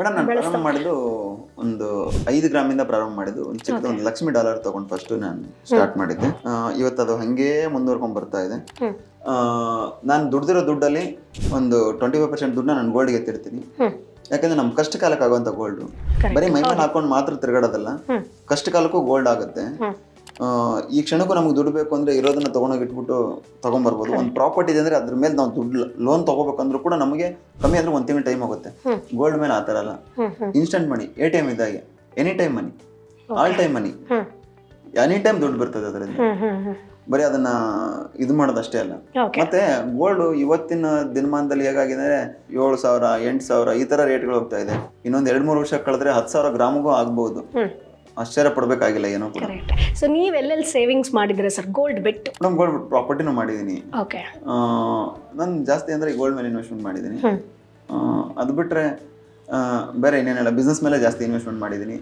Madam ನಾನು ಪ್ರಾರಂಭ ಮಾಡಿದ್ದು ಒಂದು 5 ಗ್ರಾಮಿಂದ ಪ್ರಾರಂಭ ಮಾಡಿದ್ದು. ಒಂದು ಚಿಕ್ಕದ ಒಂದು ಲಕ್ಷ್ಮಿ ಡಾಲರ್ ತಗೊಂಡು ಫಸ್ಟ್ ನಾನು ಸ್ಟಾರ್ಟ್ ಮಾಡಿದ್ದೆ. ಇವತ್ತು ಅದು ಹಂಗೆ ಮುಂದುವರ್ಕೊಂಡ್ ಬರ್ತಾ ಇದೆ. ನಾನು ದುಡ್ದಿರೋ ದುಡ್ಡಲ್ಲಿ ಒಂದು 25% ದುಡ್ಡನ್ನ ನಾನು ಗೋಲ್ಡ್ಗೆ ಎತ್ತಿರ್ತೀನಿ. ಯಾಕಂದ್ರೆ ನಮ್ ಕಷ್ಟ ಕಾಲಕ್ಕೆ ಆಗುವಂತ ಗೋಲ್ಡ್ ಬರೀ ಮೈ ಮೇಲೆ ಹಾಕೊಂಡು ಮಾತ್ರ ತಿರ್ಗಾಡೋದಲ್ಲ, ಕಷ್ಟ ಕಾಲಕ್ಕೂ ಗೋಲ್ಡ್ ಆಗುತ್ತೆ. ಈ ಕ್ಷಣಕ್ಕೂ ನಮ್ಗೆ ದುಡ್ಡು ಬೇಕು ಅಂದ್ರೆ ಇರೋದನ್ನ ತಗೊಂಡೋಗಿ ಇಟ್ಬಿಟ್ಟು ತಗೊಂಡ್ಬರ್ಬೋದು. ಒಂದು ಪ್ರಾಪರ್ಟಿ ಇದೆ ಅಂದ್ರೆ ಅದ್ರ ಮೇಲೆ ನಾವು ದುಡ್ಡು ಲೋನ್ ತಗೋಬೇಕಂದ್ರೂ ಕೂಡ ನಮಗೆ ಕಮ್ಮಿ ಅಂದ್ರೆ 1 ತಿಂಗಳು ಟೈಮ್ ಆಗುತ್ತೆ. ಗೋಲ್ಡ್ ಮೇಲೆ ಆತರ ಅಲ್ಲ, ಇನ್ಸ್ಟೆಂಟ್ ಮನಿ, ATM ಇದ್ದಾಗೆ, any time money, all time money, any time ದುಡ್ಡು ಬರ್ತದೆ ಅದರಿಂದ. ಬರೀ ಅದನ್ನ ಇದು ಮಾಡೋದಷ್ಟೇ ಅಲ್ಲ. ಮತ್ತೆ ಗೋಲ್ಡ್ ಇವತ್ತಿನ ದಿನಮಾನದಲ್ಲಿ ಹೇಗಾಗಿದೆ, 7,000 8,000 ಈ ತರ ರೇಟ್ಗಳು ಹೋಗ್ತಾ ಇದೆ. ಇನ್ನೊಂದ್ 2-3 ವರ್ಷ ಕಳೆದ್ರೆ 10,000 ಗ್ರಾಮಿಗೂ ಆಗ್ಬಹುದು. ಆಶ್ಚರ್ಯ ಪಡ್ಬೇಕಾಗಿಲ್ಲ ಏನೋ ಕೂಡ. ಸೊ ನೀವು ಎಲ್ಲೆಲ್ಲಿ ಸೇವಿಂಗ್ಸ್ ಮಾಡಿದ್ರೆ ಸರ್ ಗೋಲ್ಡ್ ಬಿಟ್ಟು? ಮೇಡಮ್ ಗೋಲ್ಡ್ ಬಿಟ್ಟು ಪ್ರಾಪರ್ಟಿನೂ ಮಾಡಿದ್ದೀನಿ. ಓಕೆ. ನಾನು ಜಾಸ್ತಿ ಅಂದ್ರೆ ಗೋಲ್ಡ್ ಮೇಲೆ ಇನ್ವೆಸ್ಟ್ಮೆಂಟ್ ಮಾಡಿದ್ದೀನಿ. ಅದು ಬಿಟ್ರೆ ಬೇರೆ ಇನ್ನೇನಿಲ್ಲ, ಬಿಸ್ನೆಸ್ ಮೇಲೆ ಜಾಸ್ತಿ ಇನ್ವೆಸ್ಟ್ಮೆಂಟ್ ಮಾಡಿದ್ದೀನಿ.